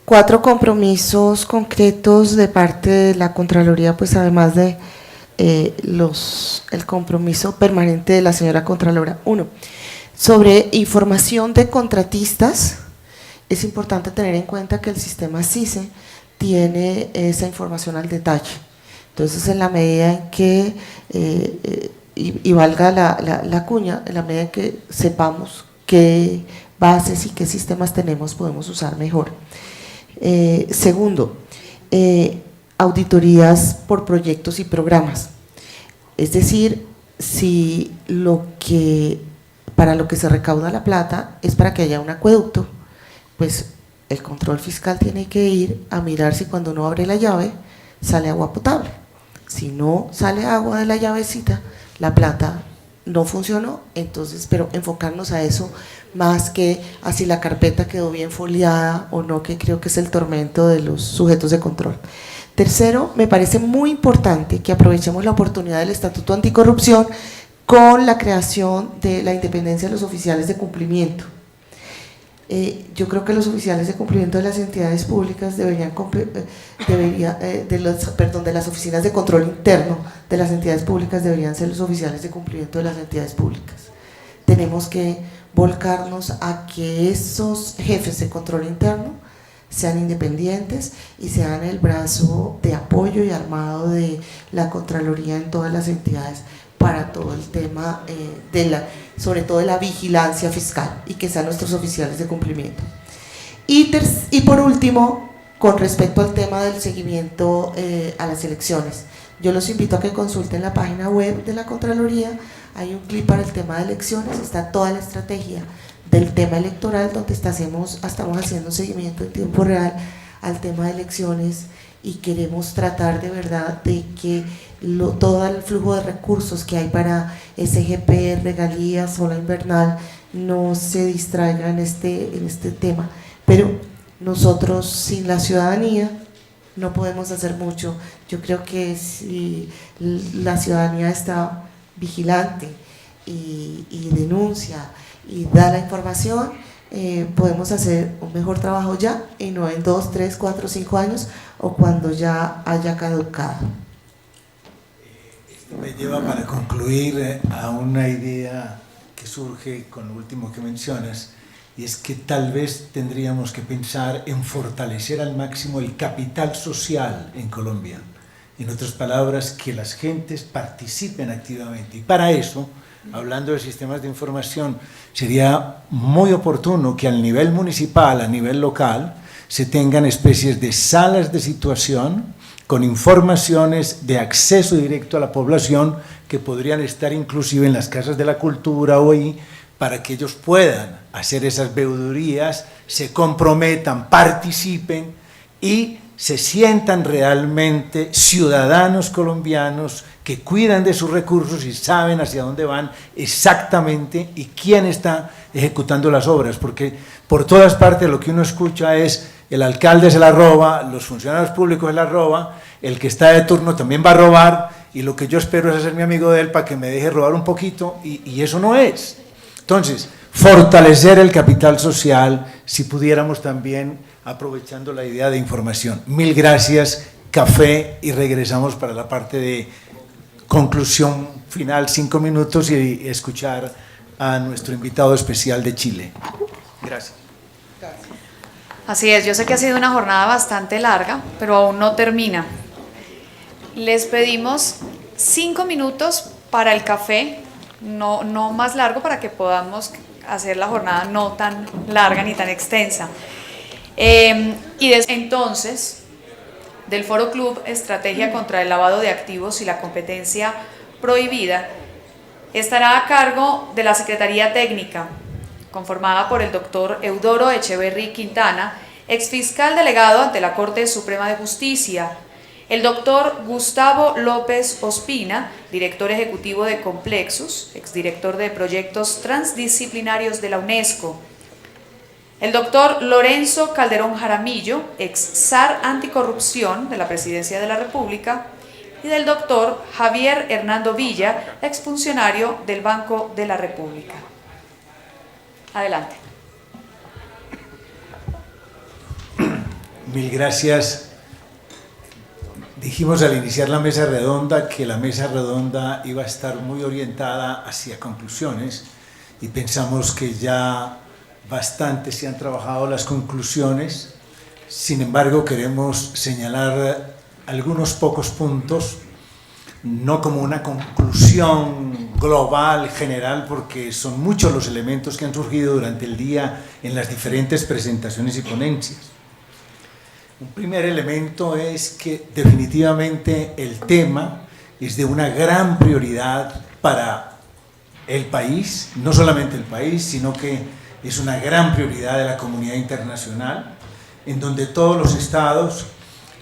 4 compromisos concretos de parte de la Contraloría, pues además de el compromiso permanente de la señora Contralora. 1. Sobre información de contratistas, es importante tener en cuenta que el sistema CICE tiene esa información al detalle. Entonces, en la medida en que, y valga la cuña, en la medida en que sepamos qué bases y qué sistemas tenemos, podemos usar mejor. Segundo, auditorías por proyectos y programas. Es decir, si para lo que se recauda la plata es para que haya un acueducto, pues el control fiscal tiene que ir a mirar si cuando uno abre la llave sale agua potable. Si no sale agua de la llavecita, la plata no funcionó. Entonces, pero enfocarnos a eso más que a si la carpeta quedó bien foliada o no, que creo que es el tormento de los sujetos de control. Tercero, me parece muy importante que aprovechemos la oportunidad del Estatuto Anticorrupción con la creación de la independencia de los oficiales de cumplimiento. Yo creo que los oficiales de cumplimiento de las entidades públicas de las oficinas de control interno de las entidades públicas deberían ser los oficiales de cumplimiento de las entidades públicas. Tenemos que volcarnos a que esos jefes de control interno sean independientes y sean el brazo de apoyo y armado de la Contraloría en todas las entidades para todo el tema sobre todo de la vigilancia fiscal, y que sean nuestros oficiales de cumplimiento. Y por último, con respecto al tema del seguimiento a las elecciones, yo los invito a que consulten la página web de la Contraloría. Hay un clip para el tema de elecciones, está toda la estrategia del tema electoral, donde estamos haciendo un seguimiento en tiempo real al tema de elecciones, y queremos tratar de verdad de que todo el flujo de recursos que hay para SGP, regalías, zona invernal, no se distraiga en este tema. Pero nosotros sin la ciudadanía no podemos hacer mucho. Yo creo que si la ciudadanía está vigilante y denuncia y da la información, podemos hacer un mejor trabajo ya, y no en 2, 3, 4, 5 años o cuando ya haya caducado. Esto me lleva, para concluir, a una idea que surge con lo último que mencionas, y es que tal vez tendríamos que pensar en fortalecer al máximo el capital social en Colombia. En otras palabras, que las gentes participen activamente, y para eso, hablando de sistemas de información, sería muy oportuno que al nivel municipal, a nivel local, se tengan especies de salas de situación con informaciones de acceso directo a la población, que podrían estar inclusive en las casas de la cultura hoy, para que ellos puedan hacer esas veedurías, se comprometan, participen y se sientan realmente ciudadanos colombianos que cuidan de sus recursos y saben hacia dónde van exactamente y quién está ejecutando las obras, porque por todas partes lo que uno escucha es: el alcalde se la roba, los funcionarios públicos se la roba, el que está de turno también va a robar, y lo que yo espero es hacerme amigo de él para que me deje robar un poquito, y eso no es. Entonces, fortalecer el capital social, si pudiéramos también, aprovechando la idea de información. Mil gracias, café, y regresamos para la parte de conclusión final, 5 minutos, y escuchar a nuestro invitado especial de Chile. Gracias. Así es, yo sé que ha sido una jornada bastante larga, pero aún no termina. Les pedimos 5 minutos para el café, no más largo, para que podamos hacer la jornada no tan larga ni tan extensa. Entonces, del Foro Club Estrategia contra el Lavado de Activos y la Competencia Prohibida, estará a cargo de la Secretaría Técnica, conformada por el doctor Eudoro Echeverry Quintana, exfiscal delegado ante la Corte Suprema de Justicia, el doctor Gustavo López Ospina, director ejecutivo de Complexus, exdirector de proyectos transdisciplinarios de la UNESCO, el doctor Lorenzo Calderón Jaramillo, ex zar anticorrupción de la Presidencia de la República, y del doctor Javier Hernando Villa, exfuncionario del Banco de la República. Adelante. Mil gracias. Dijimos al iniciar la mesa redonda que la mesa redonda iba a estar muy orientada hacia conclusiones y pensamos que ya bastante se han trabajado las conclusiones. Sin embargo, queremos señalar algunos pocos puntos, no como una conclusión global, general, porque son muchos los elementos que han surgido durante el día en las diferentes presentaciones y ponencias. Un primer elemento es que definitivamente el tema es de una gran prioridad para el país, no solamente el país, sino que es una gran prioridad de la comunidad internacional, en donde todos los estados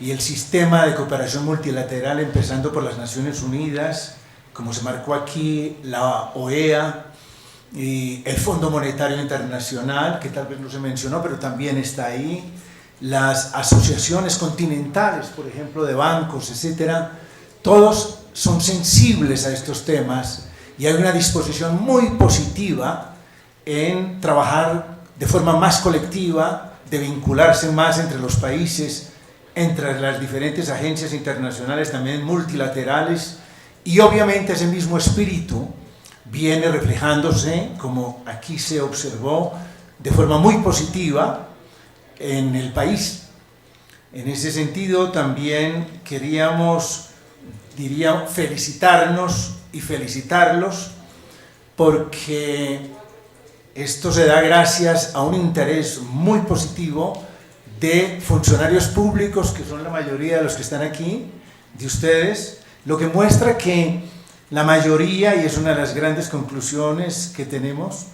y el sistema de cooperación multilateral, empezando por las Naciones Unidas, como se marcó aquí, la OEA y el Fondo Monetario Internacional, que tal vez no se mencionó, pero también está ahí, las asociaciones continentales, por ejemplo, de bancos, etcétera, todos son sensibles a estos temas y hay una disposición muy positiva en trabajar de forma más colectiva, de vincularse más entre los países, entre las diferentes agencias internacionales, también multilaterales, y obviamente ese mismo espíritu viene reflejándose, como aquí se observó, de forma muy positiva en el país. En ese sentido también queríamos, diría, felicitarnos y felicitarlos porque esto se da gracias a un interés muy positivo de funcionarios públicos, que son la mayoría de los que están aquí, de ustedes, lo que muestra que la mayoría, y es una de las grandes conclusiones que tenemos,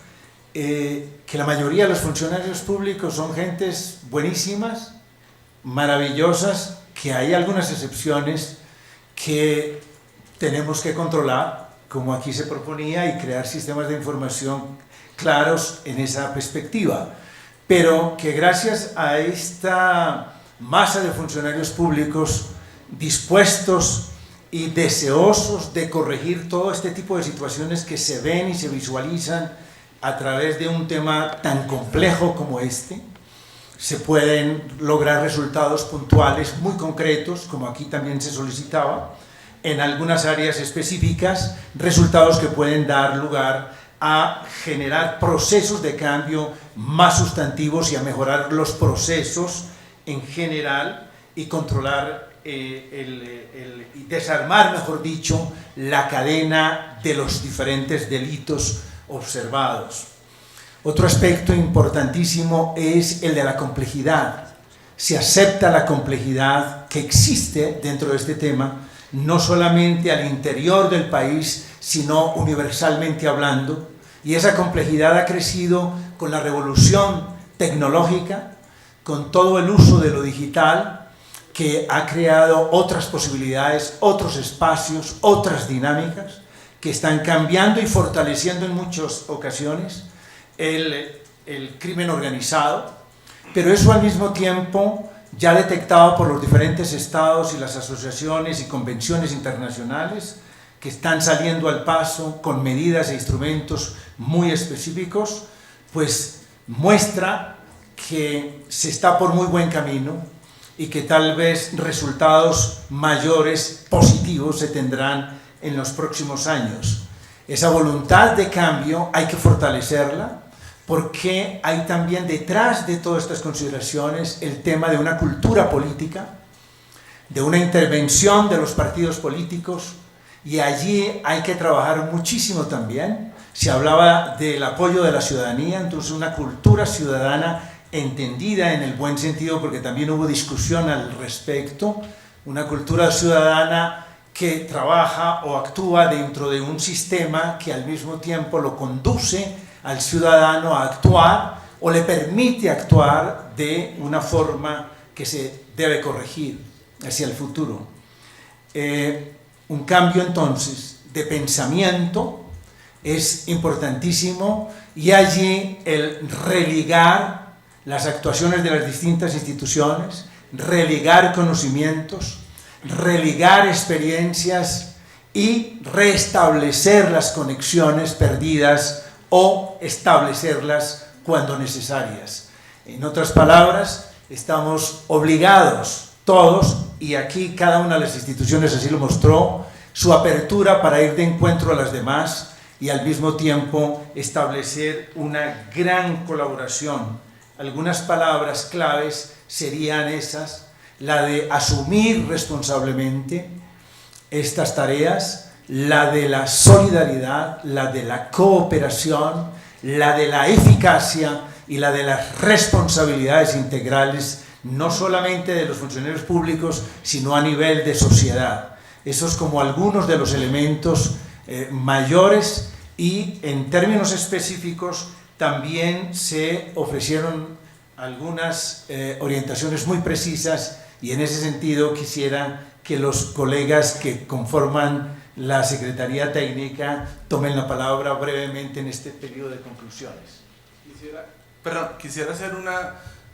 que la mayoría de los funcionarios públicos son gentes buenísimas, maravillosas, que hay algunas excepciones que tenemos que controlar, como aquí se proponía, y crear sistemas de información claros en esa perspectiva, pero que gracias a esta masa de funcionarios públicos dispuestos y deseosos de corregir todo este tipo de situaciones que se ven y se visualizan a través de un tema tan complejo como este, se pueden lograr resultados puntuales muy concretos, como aquí también se solicitaba, en algunas áreas específicas, resultados que pueden dar lugar a generar procesos de cambio más sustantivos y a mejorar los procesos en general y controlar y desarmar, mejor dicho, la cadena de los diferentes delitos observados. Otro aspecto importantísimo es el de la complejidad. Se acepta la complejidad que existe dentro de este tema, no solamente al interior del país, sino universalmente hablando, y esa complejidad ha crecido con la revolución tecnológica, con todo el uso de lo digital, que ha creado otras posibilidades, otros espacios, otras dinámicas, que están cambiando y fortaleciendo en muchas ocasiones el crimen organizado, pero eso al mismo tiempo ya detectado por los diferentes estados y las asociaciones y convenciones internacionales que están saliendo al paso con medidas e instrumentos muy específicos, pues muestra que se está por muy buen camino y que tal vez resultados mayores, positivos, se tendrán en los próximos años. Esa voluntad de cambio hay que fortalecerla, porque hay también detrás de todas estas consideraciones el tema de una cultura política, de una intervención de los partidos políticos, y allí hay que trabajar muchísimo también. Se hablaba del apoyo de la ciudadanía, entonces una cultura ciudadana entendida en el buen sentido, porque también hubo discusión al respecto, una cultura ciudadana que trabaja o actúa dentro de un sistema que al mismo tiempo lo conduce al ciudadano a actuar o le permite actuar de una forma que se debe corregir hacia el futuro. Un cambio entonces de pensamiento es importantísimo, y allí el religar las actuaciones de las distintas instituciones, religar conocimientos, religar experiencias y restablecer las conexiones perdidas o establecerlas cuando necesarias. En otras palabras, estamos obligados todos, y aquí cada una de las instituciones así lo mostró, su apertura para ir de encuentro a las demás y al mismo tiempo establecer una gran colaboración. Algunas palabras claves serían esas: la de asumir responsablemente estas tareas, la de la solidaridad, la de la cooperación, la de la eficacia y la de las responsabilidades integrales, no solamente de los funcionarios públicos, sino a nivel de sociedad. Esos como algunos de los elementos mayores, y en términos específicos también se ofrecieron algunas orientaciones muy precisas, y en ese sentido quisiera que los colegas que conforman la Secretaría Técnica tomen la palabra brevemente en este periodo de conclusiones. Quisiera hacer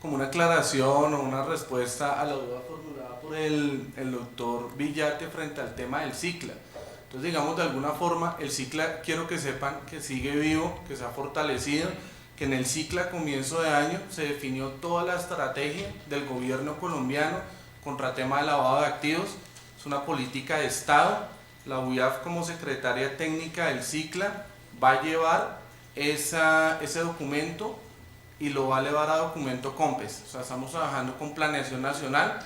como una aclaración o una respuesta a la duda formulada por el doctor Villate frente al tema del CICLA. Entonces, digamos, de alguna forma, el CICLA, quiero que sepan que sigue vivo, que se ha fortalecido, que en el CICLA a comienzo de año se definió toda la estrategia del gobierno colombiano contra el tema de lavado de activos. Es una política de Estado. La UIAF, como secretaria técnica del CICLA, va a llevar ese documento y lo va a elevar a documento COMPES. O sea, estamos trabajando con planeación nacional.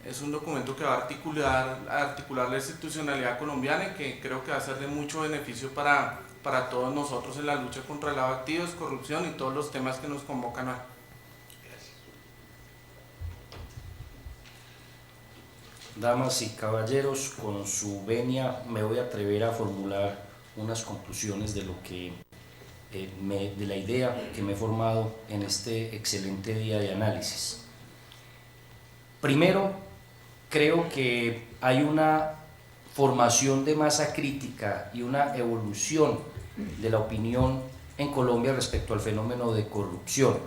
Es un documento que va a articular la institucionalidad colombiana y que creo que va a ser de mucho beneficio para todos nosotros en la lucha contra el lavado de activos, corrupción y todos los temas que nos convocan hoy. Damas y caballeros, con su venia me voy a atrever a formular unas conclusiones de lo que de la idea que me he formado en este excelente día de análisis. Primero, creo que hay una formación de masa crítica y una evolución de la opinión en Colombia respecto al fenómeno de corrupción.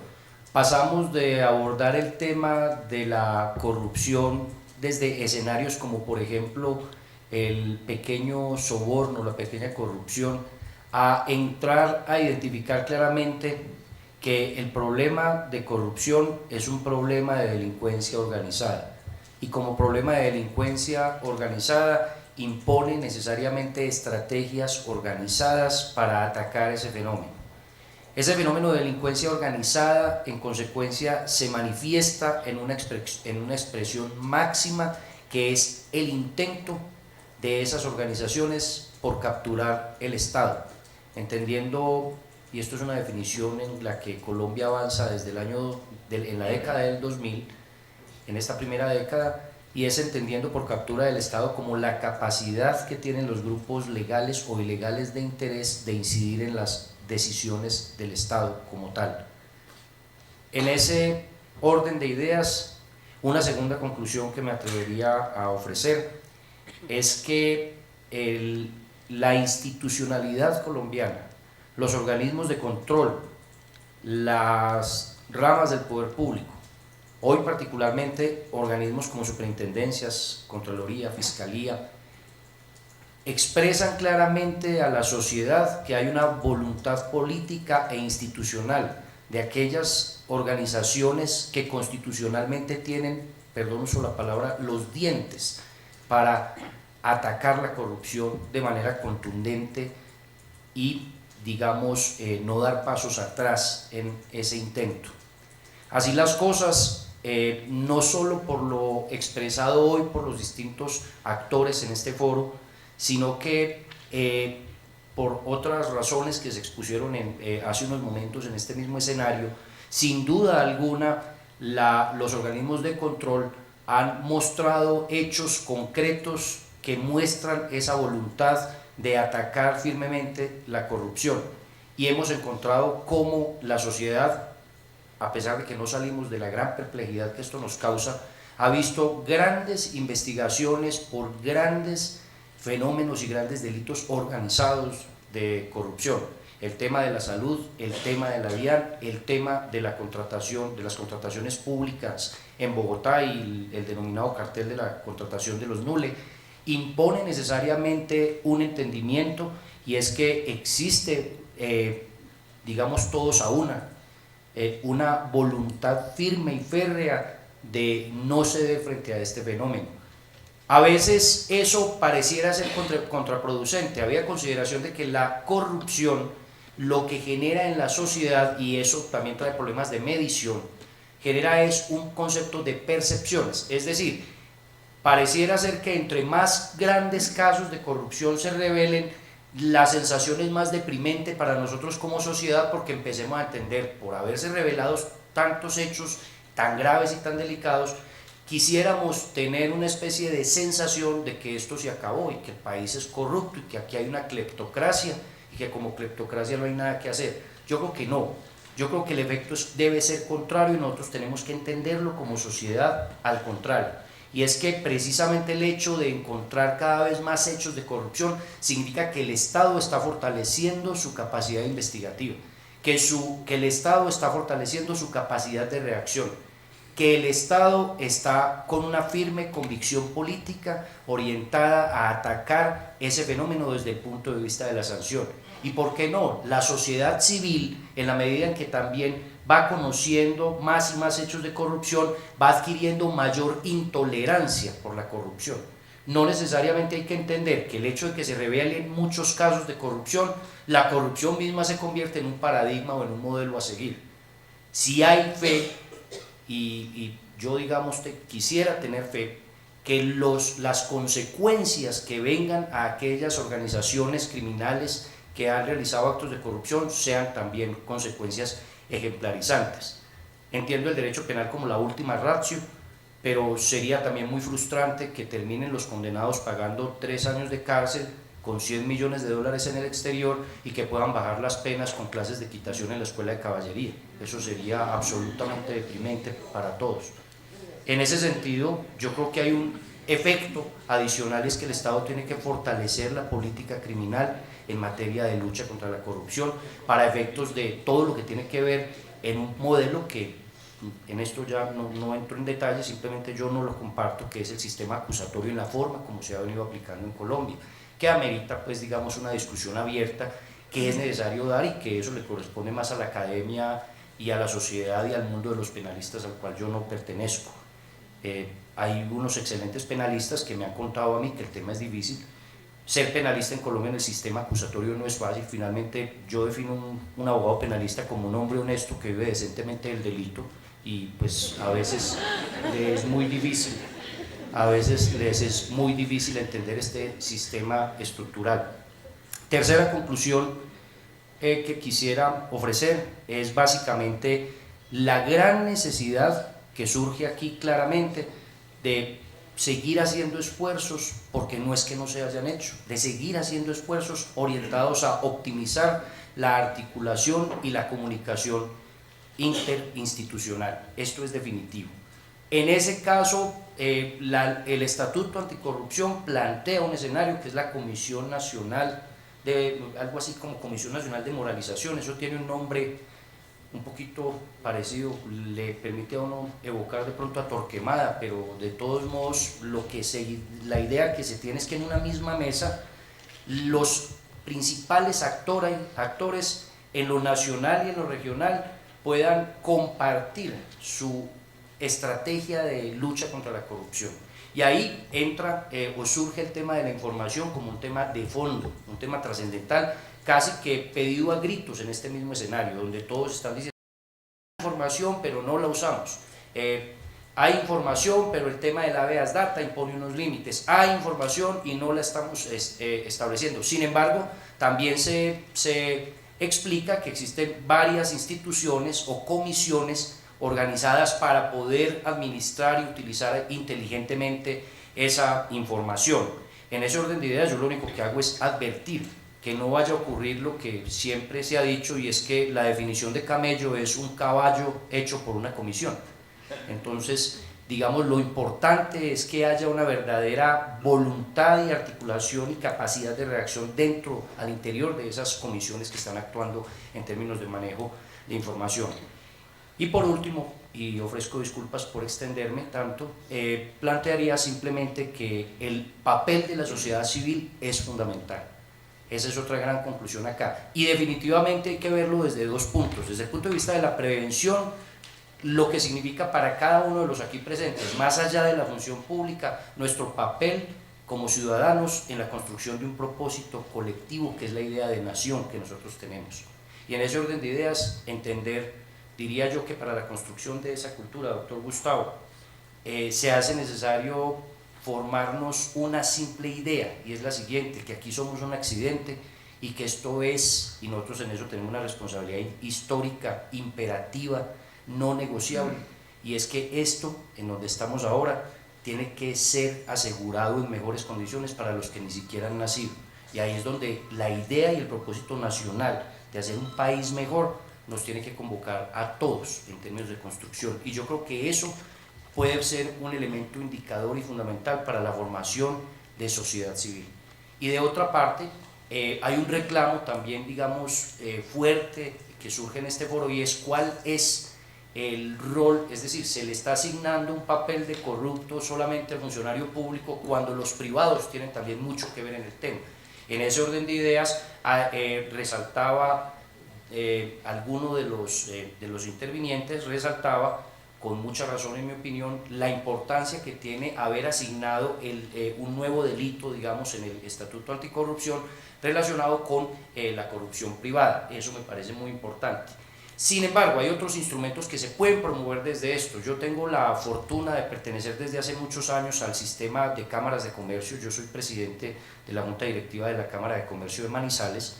Pasamos de abordar el tema de la corrupción desde escenarios como, por ejemplo, el pequeño soborno, la pequeña corrupción, a entrar a identificar claramente que el problema de corrupción es un problema de delincuencia organizada, y como problema de delincuencia organizada impone necesariamente estrategias organizadas para atacar ese fenómeno. Ese fenómeno de delincuencia organizada, en consecuencia, se manifiesta en una expresión máxima, que es el intento de esas organizaciones por capturar el Estado, entendiendo, y esto es una definición en la que Colombia avanza desde en la década del 2000, en esta primera década, y es entendiendo por captura del Estado como la capacidad que tienen los grupos legales o ilegales de interés de incidir en las decisiones del Estado como tal. En ese orden de ideas, una segunda conclusión que me atrevería a ofrecer es que la institucionalidad colombiana, los organismos de control, las ramas del poder público, hoy particularmente organismos como superintendencias, Contraloría, Fiscalía, expresan claramente a la sociedad que hay una voluntad política e institucional de aquellas organizaciones que constitucionalmente tienen, perdón uso la palabra, los dientes para atacar la corrupción de manera contundente y, digamos, no dar pasos atrás en ese intento. Así las cosas, no solo por lo expresado hoy por los distintos actores en este foro, sino que por otras razones que se expusieron hace unos momentos en este mismo escenario, sin duda alguna los organismos de control han mostrado hechos concretos que muestran esa voluntad de atacar firmemente la corrupción, y hemos encontrado cómo la sociedad, a pesar de que no salimos de la gran perplejidad que esto nos causa, ha visto grandes investigaciones por grandes fenómenos y grandes delitos organizados de corrupción. El tema de la salud, el tema de la DIAN, el tema de la contratación, de las contrataciones públicas en Bogotá y el denominado cartel de la contratación de los NULE, impone necesariamente un entendimiento, y es que existe, digamos, todos a una, una voluntad firme y férrea de no ceder frente a este fenómeno. A veces eso pareciera ser contraproducente. Había consideración de que la corrupción lo que genera en la sociedad, y eso también trae problemas de medición, genera es un concepto de percepciones, es decir, pareciera ser que entre más grandes casos de corrupción se revelen, la sensación es más deprimente para nosotros como sociedad, porque empecemos a entender, por haberse revelado tantos hechos tan graves y tan delicados, quisiéramos tener una especie de sensación de que esto se acabó y que el país es corrupto y que aquí hay una cleptocracia y que como cleptocracia no hay nada que hacer. Yo creo que no, yo creo que el efecto debe ser contrario y nosotros tenemos que entenderlo como sociedad al contrario. Y es que precisamente el hecho de encontrar cada vez más hechos de corrupción significa que el Estado está fortaleciendo su capacidad investigativa, que el Estado está fortaleciendo su capacidad de reacción, que el Estado está con una firme convicción política orientada a atacar ese fenómeno desde el punto de vista de la sanción. Y por qué no, la sociedad civil, en la medida en que también va conociendo más y más hechos de corrupción, va adquiriendo mayor intolerancia por la corrupción. No necesariamente hay que entender que el hecho de que se revelen muchos casos de corrupción, la corrupción misma se convierte en un paradigma o en un modelo a seguir. Si hay fe, y yo digamos quisiera tener fe, que las consecuencias que vengan a aquellas organizaciones criminales que han realizado actos de corrupción sean también consecuencias ejemplarizantes. Entiendo el derecho penal como la última ratio, pero sería también muy frustrante que terminen los condenados pagando 3 años de cárcel con $100 millones en el exterior y que puedan bajar las penas con clases de equitación en la escuela de caballería. Eso sería absolutamente deprimente para todos. En ese sentido, yo creo que hay un efecto adicional, es que el Estado tiene que fortalecer la política criminal en materia de lucha contra la corrupción para efectos de todo lo que tiene que ver en un modelo que en esto ya no entro en detalle, simplemente yo no lo comparto, que es el sistema acusatorio en la forma como se ha venido aplicando en Colombia, que amerita pues digamos una discusión abierta que es necesario dar y que eso le corresponde más a la academia y a la sociedad y al mundo de los penalistas al cual yo no pertenezco. Hay unos excelentes penalistas que me han contado a mí que el tema es difícil. Ser penalista en Colombia en el sistema acusatorio no es fácil. Finalmente yo defino un abogado penalista como un hombre honesto que vive decentemente del delito, y pues a veces les es muy difícil, entender este sistema estructural. Tercera conclusión que quisiera ofrecer es básicamente la gran necesidad que surge aquí claramente de seguir haciendo esfuerzos, porque no es que no se hayan hecho, de seguir haciendo esfuerzos orientados a optimizar la articulación y la comunicación interinstitucional. Esto es definitivo. En ese caso, el Estatuto Anticorrupción plantea un escenario que es la Comisión Nacional algo así como Comisión Nacional de Moralización. Eso tiene un nombre un poquito parecido, le permite a uno evocar de pronto a Torquemada, pero de todos modos la idea que se tiene es que en una misma mesa los principales actores en lo nacional y en lo regional puedan compartir su estrategia de lucha contra la corrupción. Y ahí entra o surge el tema de la información como un tema de fondo, un tema trascendental, casi que pedido a gritos en este mismo escenario, donde todos están diciendo hay información pero no la usamos, hay información pero el tema del habeas data impone unos límites, hay información y no la estamos estableciendo. Sin embargo, también se explica que existen varias instituciones o comisiones organizadas para poder administrar y utilizar inteligentemente esa información. En ese orden de ideas, yo lo único que hago es advertir que no vaya a ocurrir lo que siempre se ha dicho, y es que la definición de camello es un caballo hecho por una comisión. Entonces, digamos, lo importante es que haya una verdadera voluntad y articulación y capacidad de reacción al interior de esas comisiones que están actuando en términos de manejo de información. Y por último, y ofrezco disculpas por extenderme tanto, plantearía simplemente que el papel de la sociedad civil es fundamental. Esa es otra gran conclusión acá. Y definitivamente hay que verlo desde dos puntos. Desde el punto de vista de la prevención, lo que significa para cada uno de los aquí presentes, más allá de la función pública, nuestro papel como ciudadanos en la construcción de un propósito colectivo, que es la idea de nación que nosotros tenemos. Y en ese orden de ideas, entender, diría yo que para la construcción de esa cultura, doctor Gustavo, se hace necesario formarnos una simple idea, y es la siguiente, que aquí somos un accidente y que esto es, y nosotros en eso tenemos una responsabilidad histórica, imperativa, no negociable, y es que esto, en donde estamos ahora, tiene que ser asegurado en mejores condiciones para los que ni siquiera han nacido. Y ahí es donde la idea y el propósito nacional de hacer un país mejor nos tiene que convocar a todos en términos de construcción. Y yo creo que eso puede ser un elemento indicador y fundamental para la formación de sociedad civil. Y de otra parte, hay un reclamo también, digamos, fuerte que surge en este foro, y es cuál es el rol, es decir, se le está asignando un papel de corrupto solamente al funcionario público cuando los privados tienen también mucho que ver en el tema. En ese orden de ideas resaltaba alguno de los intervinientes, resaltaba con mucha razón en mi opinión la importancia que tiene haber asignado un nuevo delito, digamos, en el Estatuto Anticorrupción relacionado con la corrupción privada. Eso me parece muy importante. Sin embargo, hay otros instrumentos que se pueden promover desde esto. Yo tengo la fortuna de pertenecer desde hace muchos años al sistema de cámaras de comercio. Yo soy presidente de la Junta Directiva de la Cámara de Comercio de Manizales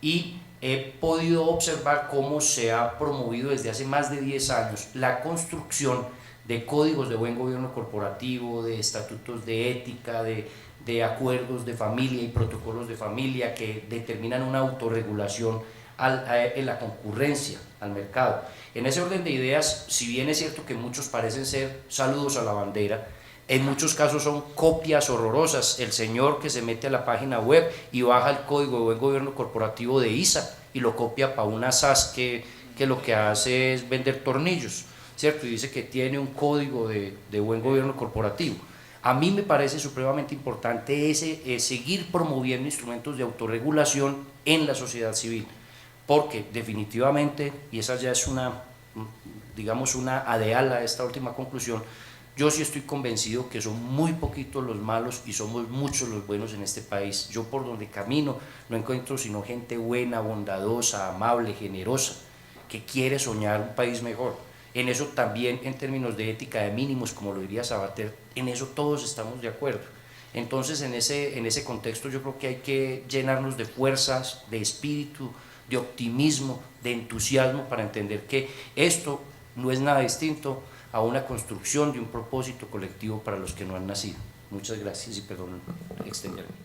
y he podido observar cómo se ha promovido desde hace más de 10 años la construcción de códigos de buen gobierno corporativo, de estatutos de ética, de acuerdos de familia y protocolos de familia que determinan una autorregulación en la concurrencia al mercado. En ese orden de ideas, si bien es cierto que muchos parecen ser saludos a la bandera, en muchos casos son copias horrorosas. El señor que se mete a la página web y baja el código de buen gobierno corporativo de ISA y lo copia para una SAS que lo que hace es vender tornillos, ¿cierto? Y dice que tiene un código de buen gobierno corporativo. A mí me parece supremamente importante seguir promoviendo instrumentos de autorregulación en la sociedad civil, porque definitivamente, y esa ya es digamos una adeal a esta última conclusión, yo sí estoy convencido que son muy poquitos los malos y somos muchos los buenos en este país. Yo por donde camino no encuentro sino gente buena, bondadosa, amable, generosa, que quiere soñar un país mejor. En eso también, en términos de ética de mínimos, como lo diría Sabater, en eso todos estamos de acuerdo. Entonces, en ese contexto yo creo que hay que llenarnos de fuerzas, de espíritu, de optimismo, de entusiasmo para entender que esto no es nada distinto a una construcción de un propósito colectivo para los que no han nacido. Muchas gracias y perdón extenderme.